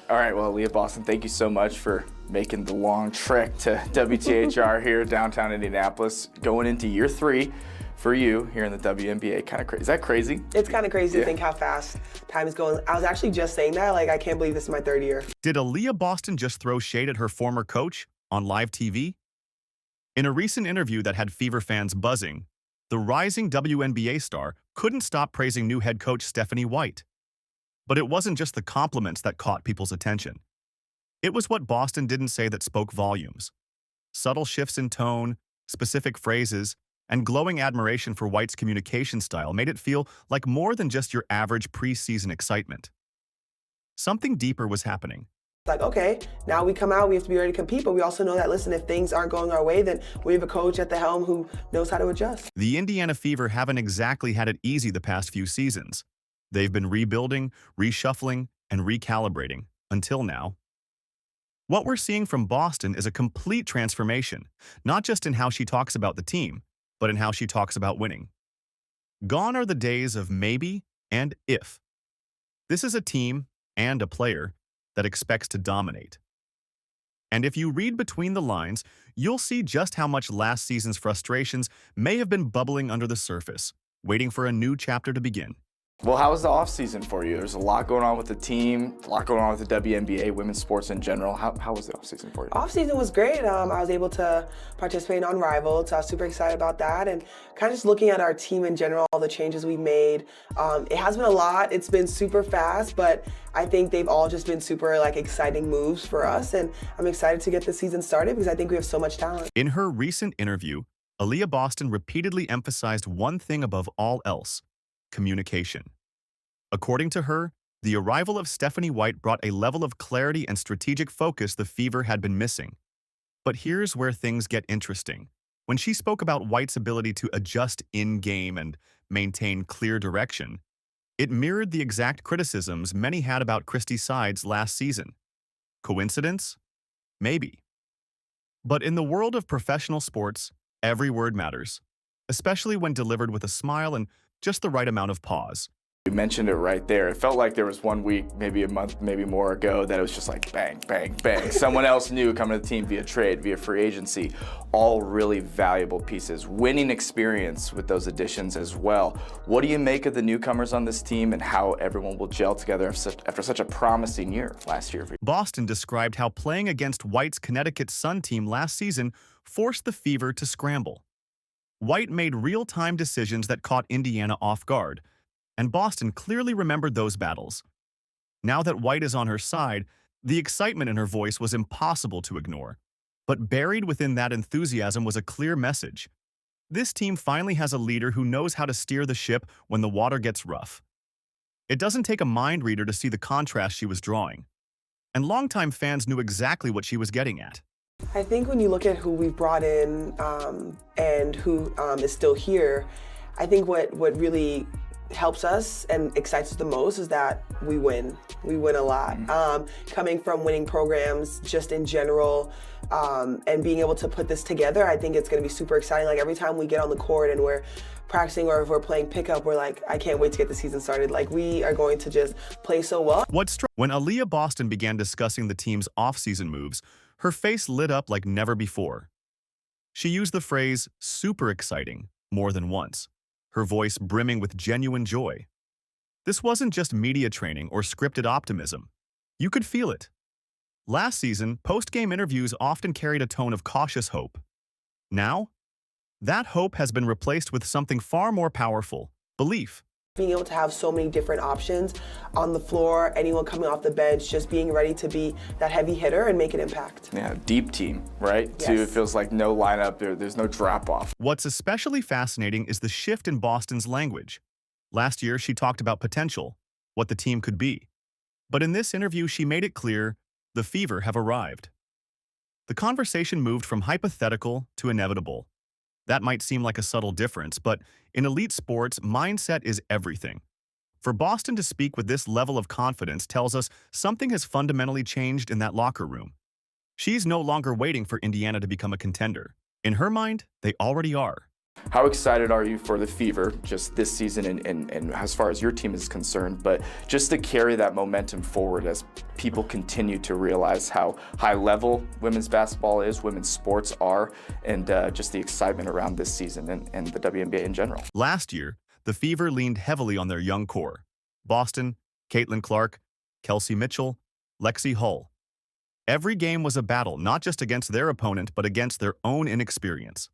All right, well, Aaliyah Boston, thank you so much for making the long trek to WTHR here, downtown Indianapolis, going into year 3 for you here in the WNBA. Kind of crazy. Is that crazy? It's kind of crazy to think how fast time is going. I was actually just saying that, like, I can't believe this is my 3rd year. Did Aaliyah Boston just throw shade at her former coach on live TV? In a recent interview that had Fever fans buzzing, the rising WNBA star couldn't stop praising new head coach Stephanie White. But it wasn't just the compliments that caught people's attention. It was what Boston didn't say that spoke volumes. Subtle shifts in tone, specific phrases, and glowing admiration for White's communication style made it feel like more than just your average preseason excitement. Something deeper was happening. Like, okay, now we come out, we have to be ready to compete, but we also know that, listen, if things aren't going our way, then we have a coach at the helm who knows how to adjust. The Indiana Fever haven't exactly had it easy the past few seasons. They've been rebuilding, reshuffling, and recalibrating, until now. What we're seeing from Boston is a complete transformation, not just in how she talks about the team, but in how she talks about winning. Gone are the days of maybe and if. This is a team and a player that expects to dominate. And if you read between the lines, you'll see just how much last season's frustrations may have been bubbling under the surface, waiting for a new chapter to begin. Well, how was the offseason for you? There's a lot going on with the team, a lot going on with the WNBA, women's sports in general. How was the offseason for you? Offseason was great. I was able to participate in Unrivaled, so I was super excited about that. And kind of just looking at our team in general, all the changes we made. It has been a lot. It's been super fast, but I think they've all just been super exciting moves for us. And I'm excited to get the season started because I think we have so much talent. In her recent interview, Aaliyah Boston repeatedly emphasized one thing above all else: communication. According to her, the arrival of Stephanie White brought a level of clarity and strategic focus the Fever had been missing. But here's where things get interesting. When she spoke about White's ability to adjust in-game and maintain clear direction, it mirrored the exact criticisms many had about Christy Sides last season. Coincidence? Maybe. But in the world of professional sports, every word matters, especially when delivered with a smile and just the right amount of pause. You mentioned it right there. It felt like there was 1 week, maybe a month, maybe more ago, that it was just like bang, bang, bang. Someone else new coming to the team via trade, via free agency. All really valuable pieces. Winning experience with those additions as well. What do you make of the newcomers on this team and how everyone will gel together after such a promising year last year? Boston described how playing against White's Connecticut Sun team last season forced the Fever to scramble. White made real-time decisions that caught Indiana off guard, and Boston clearly remembered those battles. Now that White is on her side, the excitement in her voice was impossible to ignore. But buried within that enthusiasm was a clear message. This team finally has a leader who knows how to steer the ship when the water gets rough. It doesn't take a mind reader to see the contrast she was drawing. And longtime fans knew exactly what she was getting at. I think when you look at who we've brought in and who is still here, I think what really helps us and excites us the most is that we win. We win a lot. Coming from winning programs just in general and being able to put this together, I think it's going to be super exciting. Like every time we get on the court and we're practicing or if we're playing pickup, we're like, I can't wait to get the season started. Like we are going to just play so well. When Aaliyah Boston began discussing the team's off-season moves, her face lit up like never before. She used the phrase super exciting more than once, her voice brimming with genuine joy. This wasn't just media training or scripted optimism. You could feel it. Last season, post-game interviews often carried a tone of cautious hope. Now, that hope has been replaced with something far more powerful: belief. Being able to have so many different options on the floor, anyone coming off the bench, just being ready to be that heavy hitter and make an impact. Yeah, deep team, right? Yes. Too, it feels like no lineup, there's no drop-off. What's especially fascinating is the shift in Boston's language. Last year, she talked about potential, what the team could be. But in this interview, she made it clear the Fever have arrived. The conversation moved from hypothetical to inevitable. That might seem like a subtle difference, but in elite sports, mindset is everything. For Boston to speak with this level of confidence tells us something has fundamentally changed in that locker room. She's no longer waiting for Indiana to become a contender. In her mind, they already are. How excited are you for the Fever just this season and as far as your team is concerned, but just to carry that momentum forward as people continue to realize how high level women's basketball is, women's sports are, and just the excitement around this season and the WNBA in general? Last year, the Fever leaned heavily on their young core: Boston, Caitlin Clark, Kelsey Mitchell, Lexi Hull. Every game was a battle, not just against their opponent, but against their own inexperience.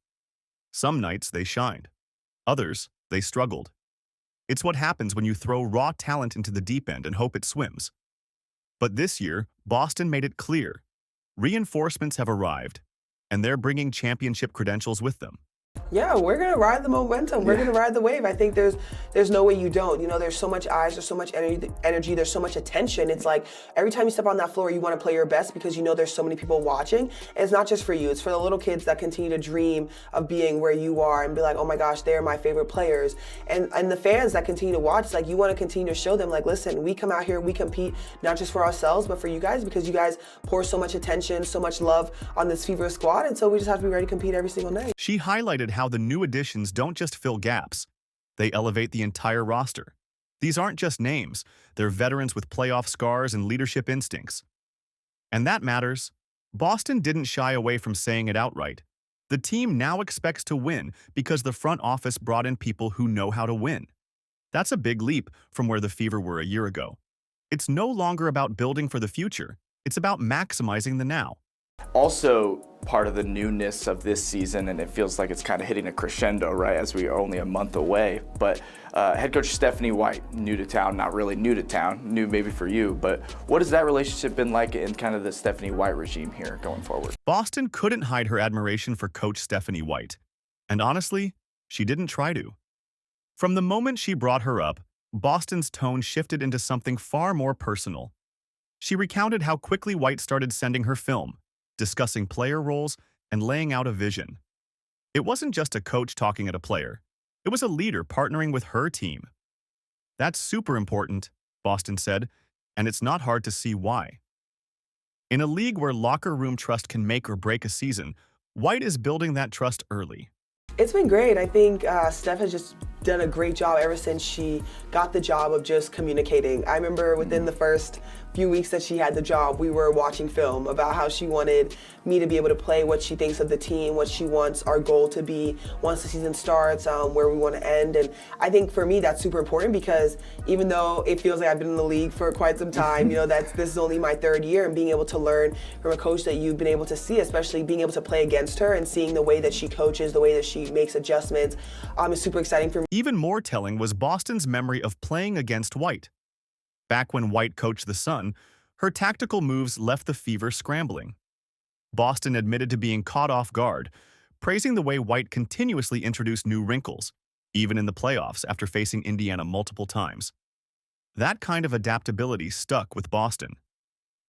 Some nights they shined. Others, they struggled. It's what happens when you throw raw talent into the deep end and hope it swims. But this year, Boston made it clear. Reinforcements have arrived, and they're bringing championship credentials with them. Yeah, we're gonna ride the momentum. We're gonna ride the wave. I think there's no way you don't. You know, there's so much eyes, there's so much energy, there's so much attention. It's like every time you step on that floor, you want to play your best because you know there's so many people watching. And it's not just for you. It's for the little kids that continue to dream of being where you are and be like, oh my gosh, they're my favorite players. And the fans that continue to watch, it's like you want to continue to show them, like, listen, we come out here, we compete not just for ourselves, but for you guys because you guys pour so much attention, so much love on this Fever squad. And so we just have to be ready to compete every single night. She highlighted how the new additions don't just fill gaps, they elevate the entire roster. These aren't just names, they're veterans with playoff scars and leadership instincts. And that matters. Boston didn't shy away from saying it outright. The team now expects to win because the front office brought in people who know how to win. That's a big leap from where the Fever were a year ago. It's no longer about building for the future, it's about maximizing the now. Also, part of the newness of this season, and it feels like it's kind of hitting a crescendo, right, as we are only a month away, but head coach Stephanie White, new to town, not really new to town, new maybe for you, but what has that relationship been like in kind of the Stephanie White regime here going forward? Boston couldn't hide her admiration for Coach Stephanie White, and honestly, she didn't try to. From the moment she brought her up, Boston's tone shifted into something far more personal. She recounted how quickly White started sending her film, discussing player roles, and laying out a vision. It wasn't just a coach talking at a player. It was a leader partnering with her team. That's super important, Boston said, and it's not hard to see why. In a league where locker room trust can make or break a season, White is building that trust early. It's been great. I think Steph has just done a great job ever since she got the job of just communicating. I remember within the first few weeks that she had the job, we were watching film about how she wanted me to be able to play what she thinks of the team, what she wants our goal to be once the season starts, where we want to end. And I think for me that's super important because even though it feels like I've been in the league for quite some time, you know, this is only my third year, and being able to learn from a coach that you've been able to see, especially being able to play against her and seeing the way that she coaches, the way that she makes adjustments, is super exciting for me. Even more telling was Boston's memory of playing against White. Back when White coached the Sun, her tactical moves left the Fever scrambling. Boston admitted to being caught off guard, praising the way White continuously introduced new wrinkles, even in the playoffs after facing Indiana multiple times. That kind of adaptability stuck with Boston.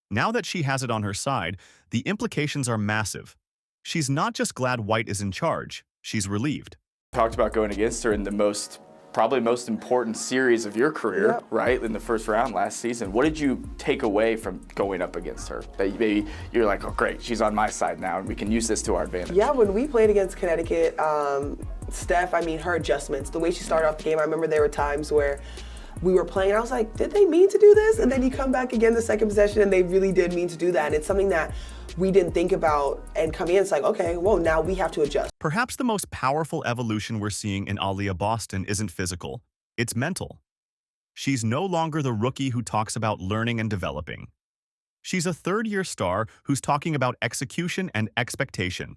Now that she has it on her side, the implications are massive. She's not just glad White is in charge, she's relieved. Talked about going against her in the probably most important series of your career, right, in the first round last season. What did you take away from going up against her? That maybe you're like, oh great, she's on my side now and we can use this to our advantage. Yeah, when we played against Connecticut, Steph, I mean, her adjustments, the way she started off the game, I remember there were times where we were playing and I was like, did they mean to do this? And then you come back again the second possession and they really did mean to do that. And it's something that we didn't think about, and coming in, it's like, okay, well, now we have to adjust. Perhaps the most powerful evolution we're seeing in Aaliyah Boston isn't physical, it's mental. She's no longer the rookie who talks about learning and developing. She's a third-year star who's talking about execution and expectation.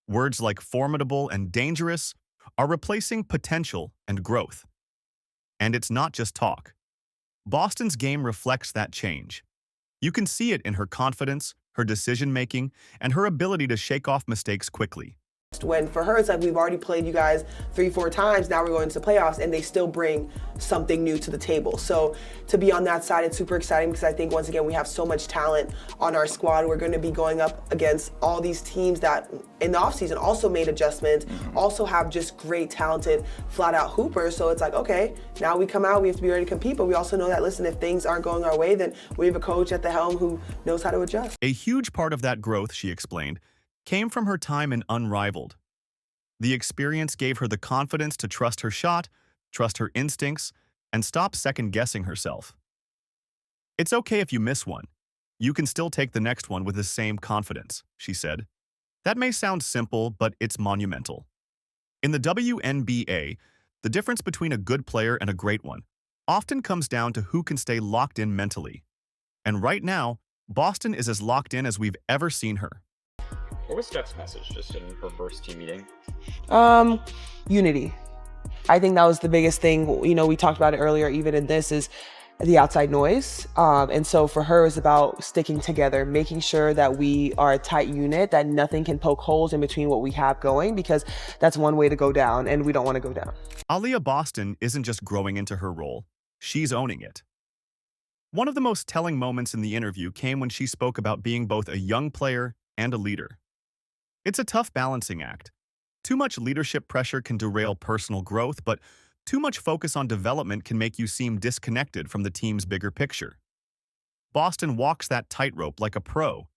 Words like formidable and dangerous are replacing potential and growth. And it's not just talk. Boston's game reflects that change. You can see it in her confidence, her decision-making, and her ability to shake off mistakes quickly. When for her, it's like, we've already played you guys 3-4 times, now we're going to the playoffs, and they still bring something new to the table. So to be on that side, it's super exciting because I think, once again, we have so much talent on our squad. We're going to be going up against all these teams that in the offseason also made adjustments, also have just great, talented, flat-out hoopers. So it's like, okay, now we come out, we have to be ready to compete, but we also know that, listen, if things aren't going our way, then we have a coach at the helm who knows how to adjust. A huge part of that growth, she explained, came from her time in Unrivaled. The experience gave her the confidence to trust her shot, trust her instincts, and stop second-guessing herself. "It's okay if you miss one. You can still take the next one with the same confidence," she said. That may sound simple, but it's monumental. In the WNBA, the difference between a good player and a great one often comes down to who can stay locked in mentally. And right now, Boston is as locked in as we've ever seen her. What was Steph's message just in her first team meeting? Unity. I think that was the biggest thing. You know, we talked about it earlier, even in this, is the outside noise. And so for her, it's about sticking together, making sure that we are a tight unit, that nothing can poke holes in between what we have going, because that's one way to go down, and we don't want to go down. Aaliyah Boston isn't just growing into her role, she's owning it. One of the most telling moments in the interview came when she spoke about being both a young player and a leader. It's a tough balancing act. Too much leadership pressure can derail personal growth, but too much focus on development can make you seem disconnected from the team's bigger picture. Boston walks that tightrope like a pro.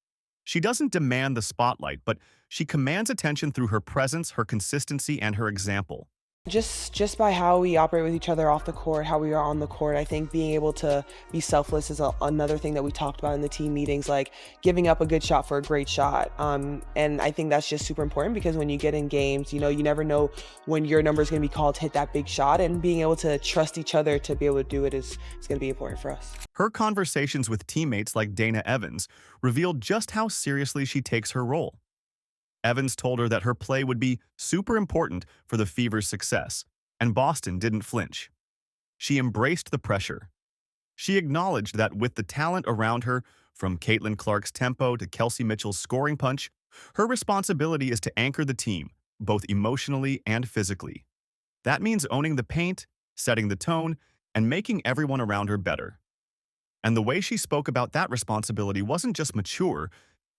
She doesn't demand the spotlight, but she commands attention through her presence, her consistency, and her example. Just by how we operate with each other off the court, how we are on the court, I think being able to be selfless is another thing that we talked about in the team meetings, like giving up a good shot for a great shot. And I think that's just super important, because when you get in games, you know, you never know when your number is going to be called to hit that big shot, and being able to trust each other to be able to do it is going to be important for us. Her conversations with teammates like Dana Evans revealed just how seriously she takes her role. Evans told her that her play would be super important for the Fever's success, and Boston didn't flinch. She embraced the pressure. She acknowledged that with the talent around her, from Caitlin Clark's tempo to Kelsey Mitchell's scoring punch, her responsibility is to anchor the team, both emotionally and physically. That means owning the paint, setting the tone, and making everyone around her better. And the way she spoke about that responsibility wasn't just mature,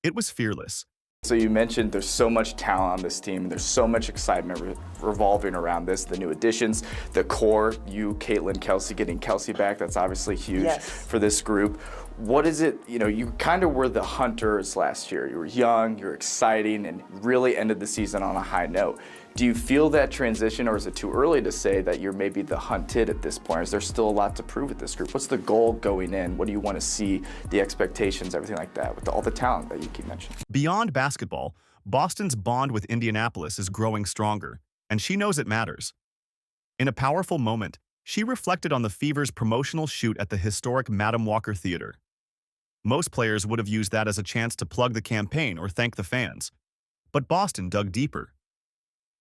it was fearless. So you mentioned there's so much talent on this team. There's so much excitement revolving around this. The new additions, the core, you, Caitlin, Kelsey, getting Kelsey back, that's obviously huge for this group. What is it, you know, you kind of were the hunters last year. You were young, you were exciting, and really ended the season on a high note. Do you feel that transition, or is it too early to say that you're maybe the hunted at this point? Is there still a lot to prove with this group? What's the goal going in? What do you want to see, the expectations, everything like that, with all the talent that you keep mentioning? Beyond basketball, Boston's bond with Indianapolis is growing stronger, and she knows it matters. In a powerful moment, she reflected on the Fever's promotional shoot at the historic Madam Walker Theater. Most players would have used that as a chance to plug the campaign or thank the fans, but Boston dug deeper.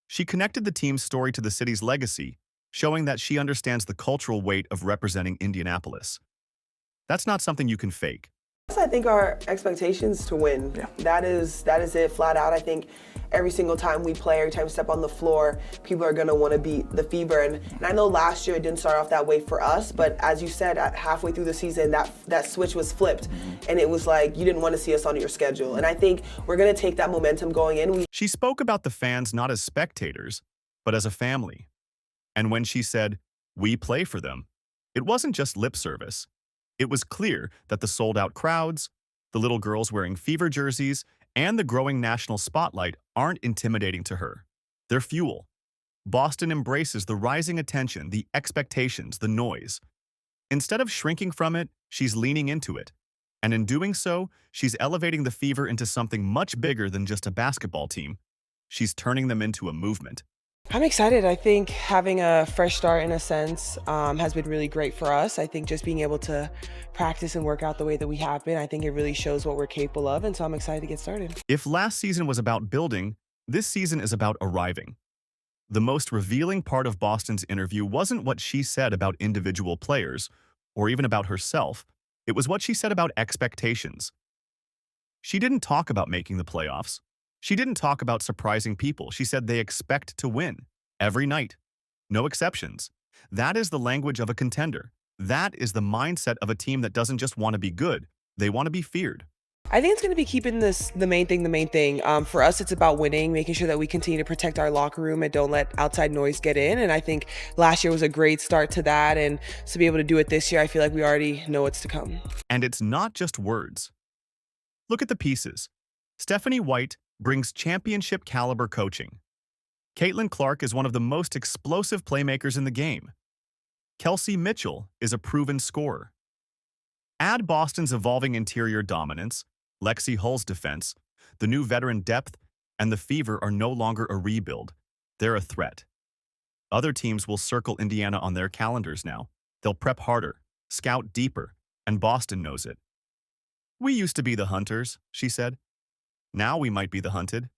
She connected the team's story to the city's legacy, showing that she understands the cultural weight of representing Indianapolis. That's not something you can fake. I think our expectations to win. That is it, flat out. I think every single time we play, every time we step on the floor, people are going to want to beat the Fever. And I know last year it didn't start off that way for us, but as you said, halfway through the season, that switch was flipped. And it was like you didn't want to see us on your schedule. And I think we're going to take that momentum going in. She spoke about the fans not as spectators, but as a family. And when she said, "We play for them," it wasn't just lip service. It was clear that the sold-out crowds, the little girls wearing Fever jerseys, and the growing national spotlight aren't intimidating to her. They're fuel. Boston embraces the rising attention, the expectations, the noise. Instead of shrinking from it, she's leaning into it. And in doing so, she's elevating the Fever into something much bigger than just a basketball team. She's turning them into a movement. I'm excited. I think having a fresh start, in a sense, has been really great for us. I think just being able to practice and work out the way that we have been, I think it really shows what we're capable of, and so I'm excited to get started. If last season was about building, this season is about arriving. The most revealing part of Boston's interview wasn't what she said about individual players, or even about herself. It was what she said about expectations. She didn't talk about making the playoffs. She didn't talk about surprising people. She said they expect to win every night. No exceptions. That is the language of a contender. That is the mindset of a team that doesn't just want to be good. They want to be feared. I think it's going to be keeping this the main thing. For us, it's about winning, making sure that we continue to protect our locker room and don't let outside noise get in. And I think last year was a great start to that. And to be able to do it this year, I feel like we already know what's to come. And it's not just words. Look at the pieces. Stephanie White brings championship caliber coaching. Caitlin Clark is one of the most explosive playmakers in the game. Kelsey Mitchell is a proven scorer. Add Boston's evolving interior dominance, Lexi Hull's defense, the new veteran depth, and the Fever are no longer a rebuild. They're a threat. Other teams will circle Indiana on their calendars now. They'll prep harder, scout deeper, and Boston knows it. "We used to be the hunters," she said. "Now we might be the hunted."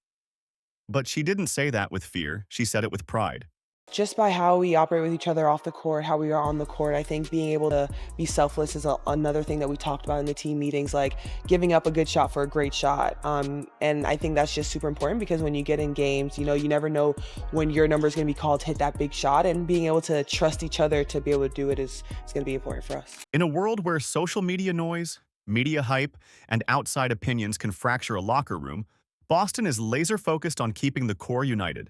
But she didn't say that with fear, she said it with pride. Just by how we operate with each other off the court, how we are on the court, I think being able to be selfless is another thing that we talked about in the team meetings, like giving up a good shot for a great shot. And I think that's just super important because when you get in games, you never know when your number is going to be called to hit that big shot, and being able to trust each other to be able to do it is going to be important for us. In a world where social media noise, media hype, and outside opinions can fracture a locker room, Boston is laser-focused on keeping the core united.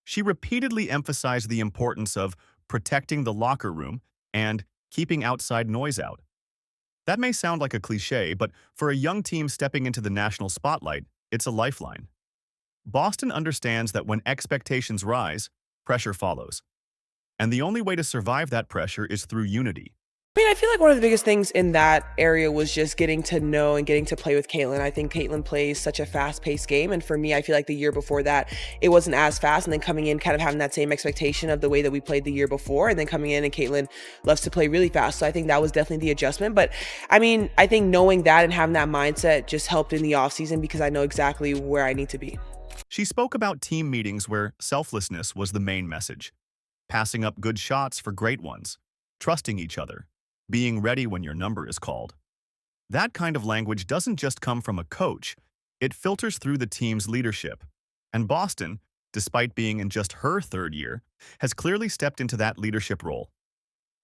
She repeatedly emphasized the importance of protecting the locker room and keeping outside noise out. That may sound like a cliche, but for a young team stepping into the national spotlight, it's a lifeline. Boston understands that when expectations rise, pressure follows. And the only way to survive that pressure is through unity. I feel like one of the biggest things in that area was just getting to know and getting to play with Caitlin. I think Caitlin plays such a fast-paced game, and for me, I feel like the year before that, it wasn't as fast, and then coming in kind of having that same expectation of the way that we played the year before, and then coming in and Caitlin loves to play really fast, so I think that was definitely the adjustment. But I think knowing that and having that mindset just helped in the offseason because I know exactly where I need to be. She spoke about team meetings where selflessness was the main message, passing up good shots for great ones, trusting each other, being ready when your number is called. That kind of language doesn't just come from a coach, it filters through the team's leadership. And Boston, despite being in just her third year, has clearly stepped into that leadership role.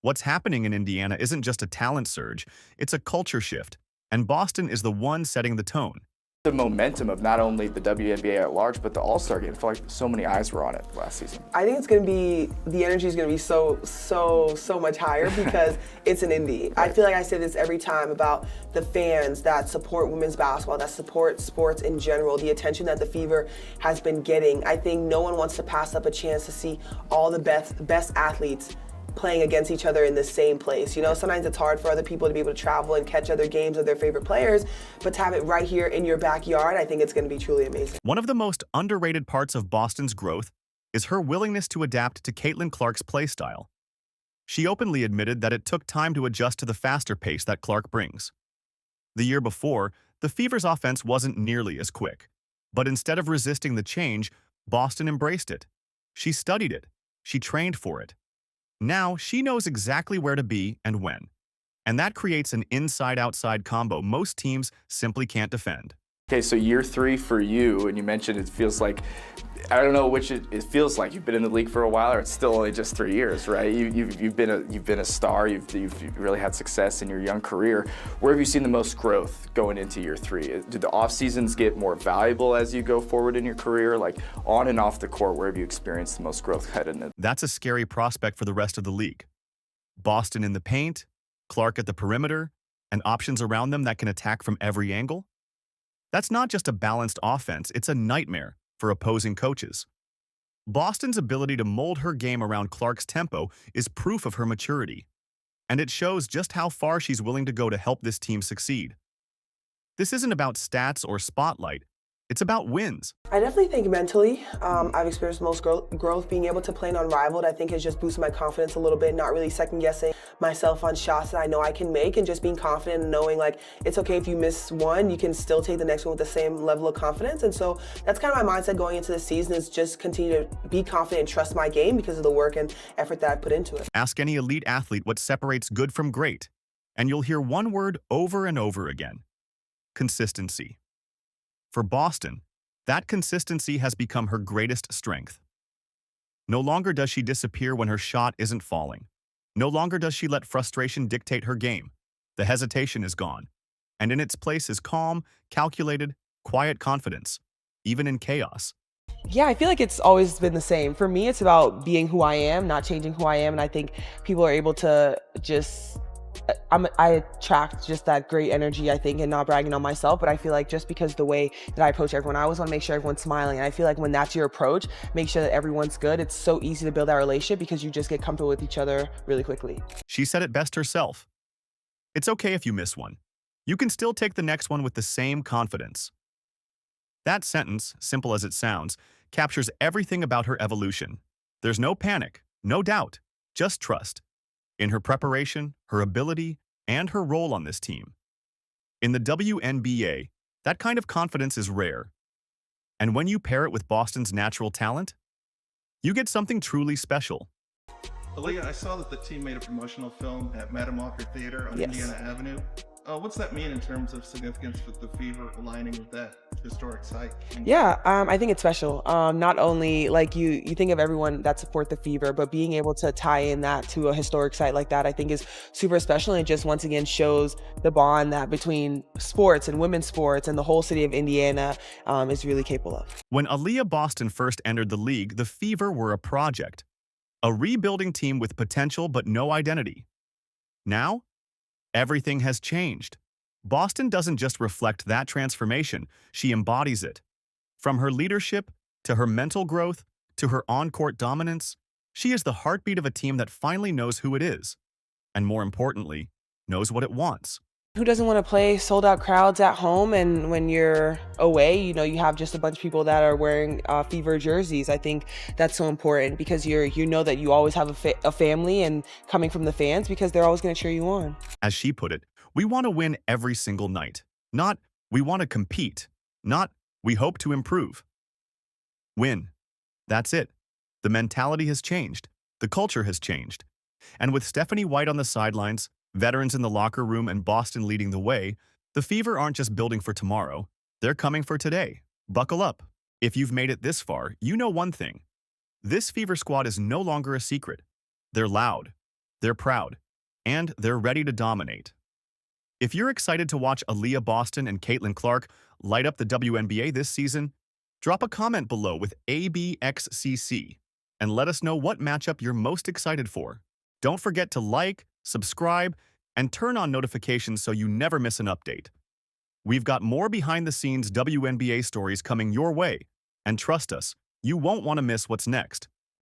What's happening in Indiana isn't just a talent surge, it's a culture shift, and Boston is the one setting the tone. The momentum of not only the WNBA at large, but the All-Star game. I feel like so many eyes were on it last season. I think the energy is going to be so much higher because it's an Indy. I feel like I say this every time about the fans that support women's basketball, that support sports in general, the attention that the Fever has been getting. I think no one wants to pass up a chance to see all the best athletes playing against each other in the same place. Sometimes it's hard for other people to be able to travel and catch other games of their favorite players, but to have it right here in your backyard, I think it's going to be truly amazing. One of the most underrated parts of Boston's growth is her willingness to adapt to Caitlin Clark's play style. She openly admitted that it took time to adjust to the faster pace that Clark brings. The year before, the Fever's offense wasn't nearly as quick, but instead of resisting the change, Boston embraced it. She studied it. She trained for it. Now, she knows exactly where to be and when. And that creates an inside-outside combo most teams simply can't defend. Okay, so year 3 for you, and you mentioned it feels like, I don't know which it feels like. You've been in the league for a while, or it's still only just 3 years, right? You've been a star. You've really had success in your young career. Where have you seen the most growth going into year 3? Do the off seasons get more valuable as you go forward in your career? Like on and off the court, where have you experienced the most growth headed in? That's a scary prospect for the rest of the league. Boston in the paint, Clark at the perimeter, and options around them that can attack from every angle. That's not just a balanced offense, it's a nightmare for opposing coaches. Boston's ability to mold her game around Clark's tempo is proof of her maturity, and it shows just how far she's willing to go to help this team succeed. This isn't about stats or spotlight, it's about wins. I definitely think mentally, I've experienced most growth. Being able to play unrivaled, I think, has just boosted my confidence a little bit, not really second-guessing myself on shots that I know I can make, and just being confident and knowing, like, it's okay if you miss one, you can still take the next one with the same level of confidence. And so that's kind of my mindset going into the season, is just continue to be confident and trust my game because of the work and effort that I put into it. Ask any elite athlete what separates good from great, and you'll hear one word over and over again: consistency. For Boston, that consistency has become her greatest strength. No longer does she disappear when her shot isn't falling. No longer does she let frustration dictate her game. The hesitation is gone, and in its place is calm, calculated, quiet confidence, even in chaos. Yeah, I feel like it's always been the same. For me, it's about being who I am, not changing who I am, and I think people are able to just I attract just that great energy, I think, and not bragging on myself, but I feel like just because the way that I approach everyone, I always want to make sure everyone's smiling. And I feel like when that's your approach, make sure that everyone's good. It's so easy to build that relationship because you just get comfortable with each other really quickly. She said it best herself. It's okay if you miss one. You can still take the next one with the same confidence. That sentence, simple as it sounds, captures everything about her evolution. There's no panic, no doubt, just trust. In her preparation, her ability, and her role on this team. In the WNBA, that kind of confidence is rare. And when you pair it with Boston's natural talent, you get something truly special. Aaliyah, I saw that the team made a promotional film at Madam Walker Theater on Yes. Indiana Avenue. What's that mean in terms of significance with the Fever aligning with that historic site? Yeah, I think it's special. Not only like you think of everyone that support the Fever, but being able to tie in that to a historic site like that, I think is super special. And it just once again shows the bond that between sports and women's sports and the whole city of Indiana is really capable of. When Aaliyah Boston first entered the league, the Fever were a project. A rebuilding team with potential but no identity. Now, everything has changed. Boston doesn't just reflect that transformation, she embodies it. From her leadership, to her mental growth, to her on-court dominance, she is the heartbeat of a team that finally knows who it is. And more importantly, knows what it wants. Who doesn't want to play sold out crowds at home? And when you're away, you have just a bunch of people that are wearing Fever jerseys. I think that's so important because you know that you always have a family and coming from the fans because they're always going to cheer you on. As she put it, we want to win every single night. Not, we want to compete. Not, we hope to improve. Win. That's it. The mentality has changed. The culture has changed. And with Stephanie White on the sidelines, veterans in the locker room, and Boston leading the way, the Fever aren't just building for tomorrow, they're coming for today. Buckle up. If you've made it this far, you know one thing. This Fever squad is no longer a secret. They're loud, they're proud, and they're ready to dominate. If you're excited to watch Aaliyah Boston and Caitlin Clark light up the WNBA this season, drop a comment below with ABXCC and let us know what matchup you're most excited for. Don't forget to like, subscribe, and turn on notifications so you never miss an update. We've got more behind-the-scenes WNBA stories coming your way, and trust us, you won't want to miss what's next.